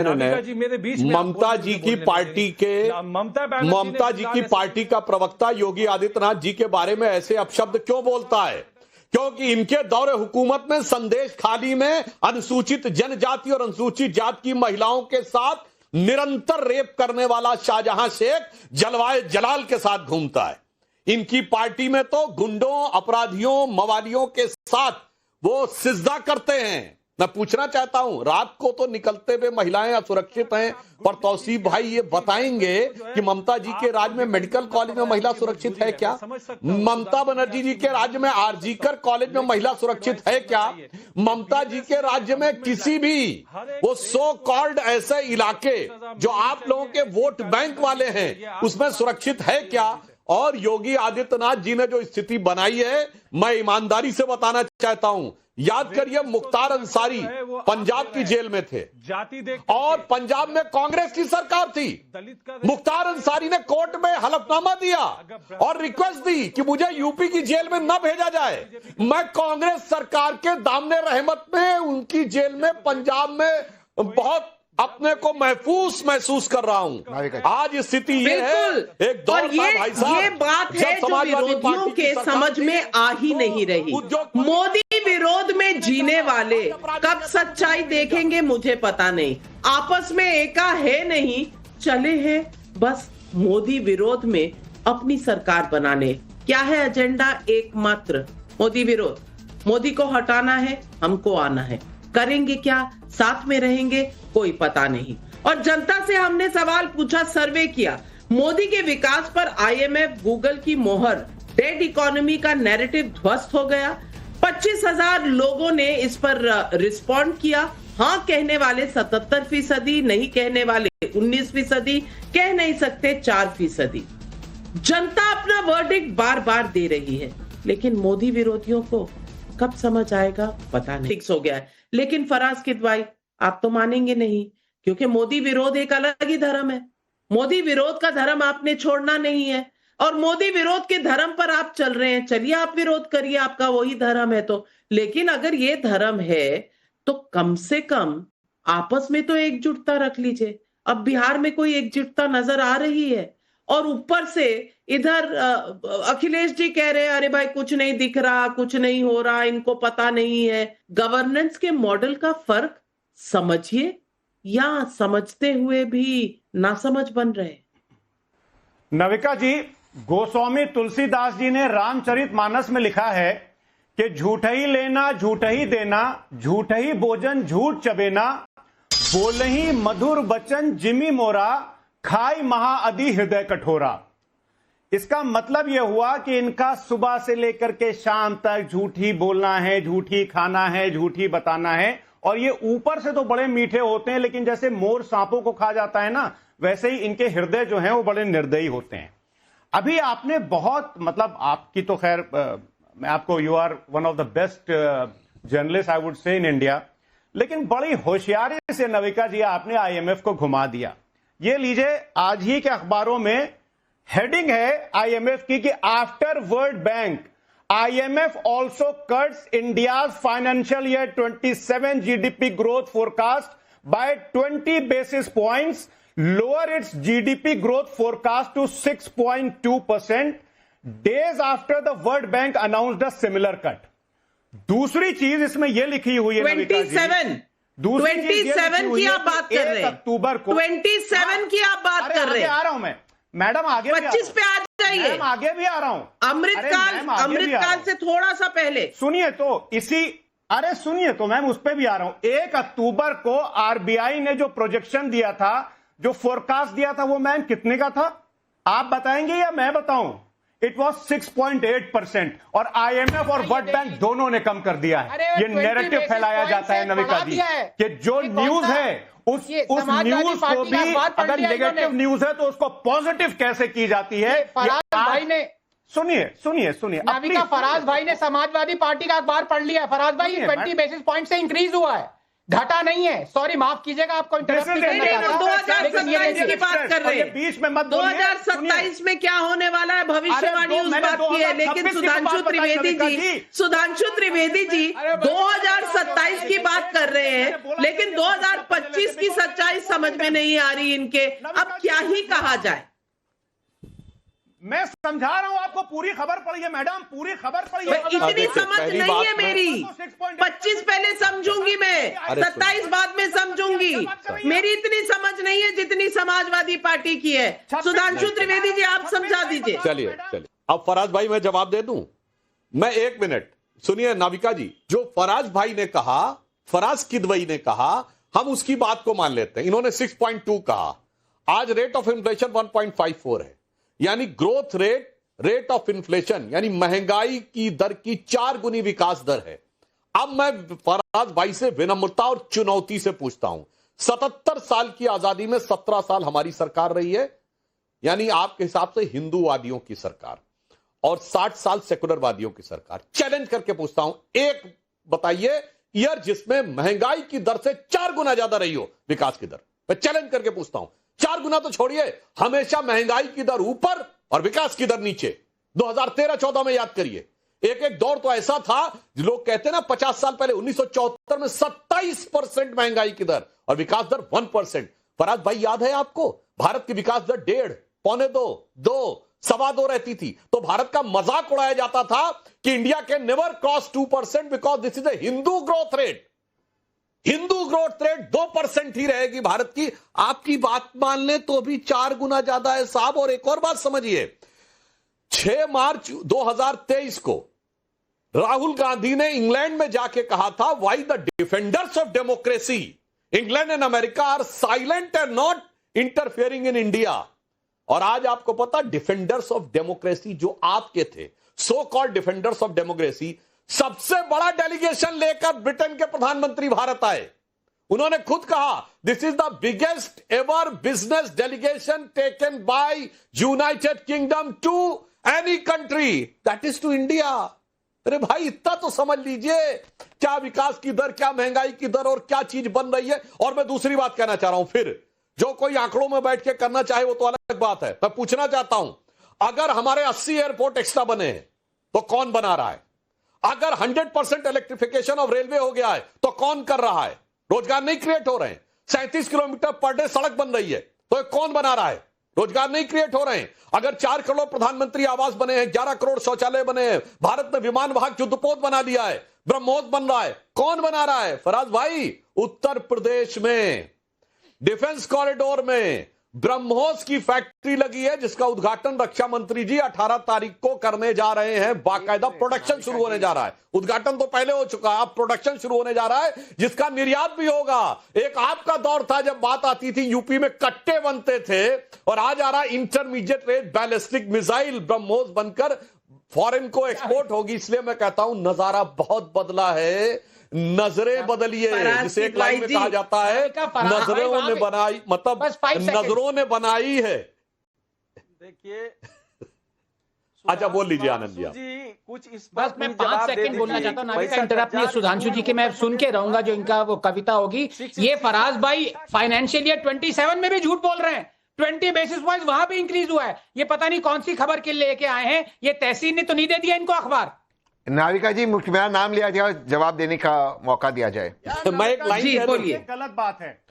ममता जी की पार्टी के ममता जी की पार्टी का प्रवक्ता योगी आदित्यनाथ जी के बारे में ऐसे अपशब्द क्यों बोलता है? क्योंकि इनके दौरे हुकूमत में संदेश खाली में अनुसूचित जनजाति और अनुसूचित जाति की महिलाओं के साथ निरंतर रेप करने वाला शाहजहां शेख जलवाए जलाल के साथ घूमता है। इनकी पार्टी में तो गुंडों, अपराधियों, मवालियों के साथ वो सिजदा करते हैं। मैं पूछना चाहता हूं, रात को तो निकलते हुए महिलाएं असुरक्षित हैं, पर तौसीफ भाई ये बताएंगे कि ममता जी के राज्य में मेडिकल कॉलेज में महिला सुरक्षित है क्या? ममता बनर्जी जी के राज्य में आरजीकर कॉलेज में महिला सुरक्षित है क्या? ममता जी के राज्य में किसी भी वो सो कॉल्ड ऐसे इलाके जो आप लोगों के वोट बैंक वाले हैं उसमें सुरक्षित है क्या? और योगी आदित्यनाथ जी ने जो स्थिति बनाई है, मैं ईमानदारी से बताना चाहता हूं, याद करिए मुख्तार अंसारी पंजाब की जेल में थे और पंजाब में कांग्रेस की सरकार थी। मुख्तार अंसारी ने कोर्ट में हलफनामा दिया और रिक्वेस्ट दी कि मुझे यूपी की जेल में न भेजा जाए। मैं कांग्रेस सरकार के दामने रहमत में उनकी जेल में पंजाब में बहुत अपने को महसूस कर रहा हूं। आज स्थिति ये है, एक दौर था भाई साहब, ये बात है जो विरोधियों के समझ में आ ही नहीं रही। मोदी विरोध में जीने वाले कब सच्चाई देखेंगे मुझे पता नहीं। आपस में एका है नहीं, चले हैं बस मोदी विरोध में अपनी सरकार बनाने। क्या है एजेंडा? एकमात्र मोदी विरोध। मोदी को हटाना है, हमको आना है। करेंगे क्या? साथ में रहेंगे? कोई पता नहीं। और जनता से हमने सवाल पूछा, सर्वे किया, मोदी के विकास पर आईएमएफ, गूगल की मोहर, डेड इकोनॉमी का नैरेटिव ध्वस्त हो गया। 25,000 लोगों ने इस पर रिस्पॉन्ड किया। हाँ कहने वाले 77%, नहीं कहने वाले 19%, कह नहीं सकते 4%। जनता अपना वर्डिक्ट बार बार दे रही है, लेकिन मोदी विरोधियों को कब समझ आएगा पता नहीं। फिक्स हो गया है। लेकिन फराज किदवाई, आप तो मानेंगे नहीं, क्योंकि मोदी विरोध एक अलग ही धर्म है। मोदी विरोध का धर्म आपने छोड़ना नहीं है और मोदी विरोध के धर्म पर आप चल रहे हैं। चलिए आप विरोध करिए, आपका वही धर्म है तो। लेकिन अगर ये धर्म है तो कम से कम आपस में तो एकजुटता रख लीजिए। अब बिहार में कोई एकजुटता नजर आ रही है और ऊपर से इधर अखिलेश जी कह रहे हैं अरे भाई कुछ नहीं दिख रहा, कुछ नहीं हो रहा, इनको पता नहीं है। गवर्नेंस के मॉडल का फर्क समझिए, या समझते हुए भी नासमझ बन रहे। नविका जी, गोस्वामी तुलसीदास जी ने रामचरितमानस में लिखा है कि झूठ ही लेना, झूठ ही देना, झूठ ही भोजन, झूठ चबेना, बोल ही मधुर बचन जिमी मोरा, खाई महा अधि हृदय कठोरा। इसका मतलब यह हुआ कि इनका सुबह से लेकर के शाम तक झूठ ही बोलना है, झूठ ही खाना है, झूठ ही बताना है। और ये ऊपर से तो बड़े मीठे होते हैं, लेकिन जैसे मोर सांपों को खा जाता है ना, वैसे ही इनके हृदय जो हैं वो बड़े निर्दयी होते हैं। अभी आपने बहुत, मतलब आपकी तो खैर, मैं आपको, you are one of the best journalist I would say in India, लेकिन बड़ी होशियारी से नविका जी आपने आईएमएफ को घुमा दिया। ये लीजिए, आज ही के अखबारों में हेडिंग है आईएमएफ की कि after world bank IMF also cuts India's financial year 27 GDP growth forecast by 20 basis points, lower its GDP growth forecast to 6.2% days after the World Bank announced a similar cut. दूसरी चीज इसमें यह लिखी हुई है 27 की आप बात कर रहे हैं, अक्टूबर को 27 की आप बात कर रहे हैं। आ रहा हूं मैं मैडम, आगे 25 पे आ जाइए। आगे भी आ रहा हूं। अमृतकाल से थोड़ा सा पहले सुनिए तो सुनिए तो मैम, उस पे भी आ रहा हूं। 1 अक्टूबर को आरबीआई ने जो प्रोजेक्शन दिया था, जो फोरकास्ट दिया था, वो मैम कितने का था आप बताएंगे या मैं बताऊं? इट वॉज 6.8% और आईएमएफ और वर्ल्ड बैंक दोनों ने कम कर दिया है। ये नैरेटिव फैलाया जाता है नविका जी कि जो न्यूज है उस न्यूज को भी अगर नेगेटिव न्यूज है तो उसको पॉजिटिव कैसे की जाती है। फराज भाई ने, सुनिए फराज भाई ने समाजवादी पार्टी का अखबार पढ़ लिया। फराज भाई 20 बेसिस पॉइंट से इंक्रीज हुआ है। घटा नहीं है। सॉरी, माफ कीजिएगा, आपको इंटरप्ट करना चाहता हूं। 2027 की बात कर रहे हैं, बीच में मत 2027 में क्या होने वाला है, भविष्यवाणी उस बात की है। लेकिन सुधांशु त्रिवेदी जी 2027 की बात कर रहे हैं, लेकिन 2025 की सच्चाई समझ में नहीं आ रही इनके। अब क्या ही कहा जाए। मैं समझा रहा हूं आपको, पूरी खबर पड़ी है मैडम, पूरी खबर पड़ी है। इतनी समझ नहीं है मेरी। 25 पहले समझूंगी मैं, 27 बाद में समझूंगी। मेरी इतनी समझ नहीं है जितनी समाजवादी पार्टी की है। सुधांशु त्रिवेदी जी, आप समझा दीजिए। चलिए अब फराज भाई मैं जवाब दे दूं। मैं 1 मिनट सुनिए नाविका जी, जो फराज भाई ने कहा, फराज किदवई ने कहा, हम उसकी बात को मान लेते हैं। इन्होंने 6.2 कहा। आज रेट ऑफ इन्फ्लेशन 1.54 है, यानी ग्रोथ रेट ऑफ इन्फ्लेशन यानी महंगाई की दर की 4 गुनी विकास दर है। अब मैं फराज भाई से विनम्रता और चुनौती से पूछता हूं, 77 साल की आजादी में 17 साल हमारी सरकार रही है, यानी आपके हिसाब से हिंदूवादियों की सरकार, और 60 साल सेकुलरवादियों की सरकार। चैलेंज करके पूछता हूं, एक बताइए ईयर जिसमें महंगाई की दर से 4 गुना ज्यादा रही हो विकास की दर। मैं चैलेंज करके पूछता हूं, 4 गुना तो छोड़िए, हमेशा महंगाई की दर ऊपर और विकास की दर नीचे। 2013-14 में याद करिए, एक दौर तो ऐसा था, लोग कहते हैं ना 50 साल पहले 1974 में 27% महंगाई की दर और विकास दर 1%। फराज भाई याद है आपको, भारत की विकास दर 1.5, 1.25, 2, 2.25 रहती थी। तो भारत का मजाक उड़ाया जाता था कि India can never cross 2% because this is a Hindu growth rate. Hindu growth rate 2% ही रहेगी भारत की। आपकी बात मान ले तो भी 4 गुना ज्यादा है साहब। और एक और बात समझिए, 6 मार्च 2023 को राहुल गांधी ने इंग्लैंड में जाके कहा था, why the defenders of democracy England and America are silent and not interfering in India. और आज आपको पता, डिफेंडर्स ऑफ डेमोक्रेसी जो आपके थे, so called defenders of democracy, सबसे बड़ा डेलीगेशन लेकर ब्रिटेन के प्रधानमंत्री भारत आए। उन्होंने खुद कहा, this is the biggest ever business delegation taken by United Kingdom to any country, that is to India. अरे भाई, इतना तो समझ लीजिए, क्या विकास की दर, क्या महंगाई की दर और क्या चीज बन रही है। और मैं दूसरी बात कहना चाह रहा हूं, फिर जो कोई आंकड़ों में बैठ के करना चाहे वो तो अलग बात है। मैं पूछना चाहता हूं, अगर हमारे 80 एयरपोर्ट एक्स्ट्रा बने हैं तो कौन बना रहा है? अगर 100% इलेक्ट्रिफिकेशन ऑफ रेलवे हो गया है तो कौन कर रहा है? रोजगार नहीं क्रिएट हो रहे हैं। 37 किलोमीटर पर डे सड़क बन रही है तो कौन बना रहा है? रोजगार नहीं क्रिएट हो रहे हैं। अगर 4 करोड़ प्रधानमंत्री आवास बने हैं, 11 करोड़ शौचालय बने हैं, भारत ने विमान वाहक युद्धपोत बना लिया है, ब्रह्मोस बन रहा है, कौन बना रहा है? फराज भाई, उत्तर प्रदेश में डिफेंस कॉरिडोर में ब्रह्मोस की फैक्ट्री लगी है, जिसका उद्घाटन रक्षा मंत्री जी 18 तारीख को करने जा रहे हैं। बाकायदा प्रोडक्शन शुरू होने जा रहा है। उद्घाटन तो पहले हो चुका है, अब प्रोडक्शन शुरू होने जा रहा है, जिसका निर्यात भी होगा। एक आपका दौर था जब बात आती थी यूपी में कट्टे बनते थे, और आज आ रहा intermediate range ballistic missile BrahMos बनकर फॉरेन को एक्सपोर्ट होगी। इसलिए मैं कहता हूं, नजारा बहुत बदला है। नजरें बदलिए, जिसे एक लाइन में कहा जाता है, नजरों ने बनाई, मतलब नजरों ने बनाई है। देखिए, अच्छा बोल लीजिए आनंद जी, कुछ इस बस मैं 5 सेकंड बोलना चाहता हूं। नाविका इंटरप्ट नहीं, सुधांशु जी की मैं सुन के रहूंगा जो इनका वो कविता होगी। ये फराज भाई फाइनेंशियल ईयर 27 में भी झूठ बोल रहे हैं। 20 बेसिस पॉइंट वहां पे इंक्रीज हुआ है। ये पता नहीं कौन सी खबर के लेके आए हैं। ये तहसीन ने तो नहीं दे दिया इनको अखबार। नाविका जी, मेरा नाम लिया जाए, जवाब देने का मौका दिया जाए। मैं एक लाइन बोलिए। गलत बात है।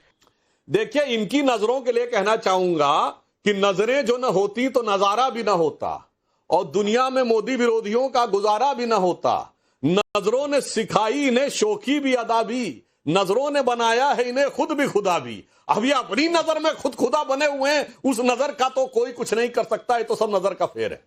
देखिए, इनकी नजरों के लिए कहना चाहूंगा कि नजरें जो न होती तो नजारा भी ना होता, और दुनिया में मोदी विरोधियों का गुजारा भी ना होता। नजरों ने सिखाई इन्हें शोखी भी अदा भी, नजरों ने बनाया है इन्हें खुद भी खुदा भी। अभी अपनी नजर में खुद खुदा बने हुए हैं, उस नजर का तो कोई कुछ नहीं कर सकता। ये तो सब नजर का फेर है।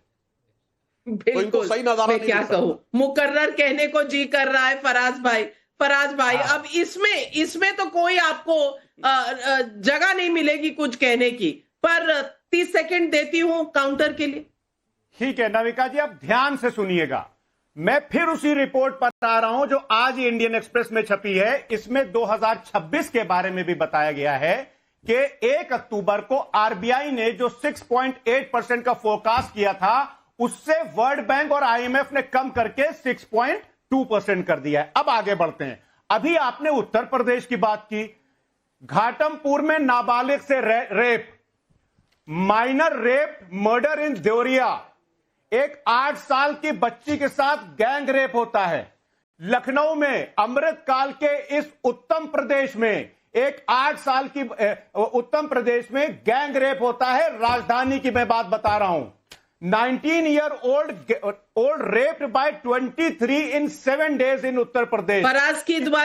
बिल्कुल, तो सही नजारा मैं क्या कहूं, मुकर्रर कहने को जी कर रहा है फराज भाई। अब इसमें तो कोई आपको जगह नहीं मिलेगी कुछ कहने की, पर 30 सेकंड देती हूं काउंटर के लिए। ठीक है नाविका जी, अब ध्यान से सुनिएगा। मैं फिर उसी रिपोर्ट पर आ रहा हूं जो आज इंडियन एक्सप्रेस में छपी है। इसमें 2026 के बारे में भी बताया गया है कि 1 अक्टूबर को आरबीआई ने जो 6.8% का फोरकास्ट किया था, उससे वर्ल्ड बैंक और आईएमएफ ने कम करके 6.2% कर दिया है। अब आगे बढ़ते हैं। अभी आपने उत्तर प्रदेश की बात की, घाटमपुर में नाबालिग से रेप, माइनर रेप, मर्डर इन देवरिया, एक 8 साल की बच्ची के साथ गैंग रेप होता है। लखनऊ में अमृतकाल के इस उत्तम प्रदेश में एक 8 साल की उत्तम प्रदेश में गैंग रेप होता है। राजधानी की मैं बात बता रहा हूं। 19-year-old raped by 23 in 7 days in Uttar Pradesh. Faraz की दुआ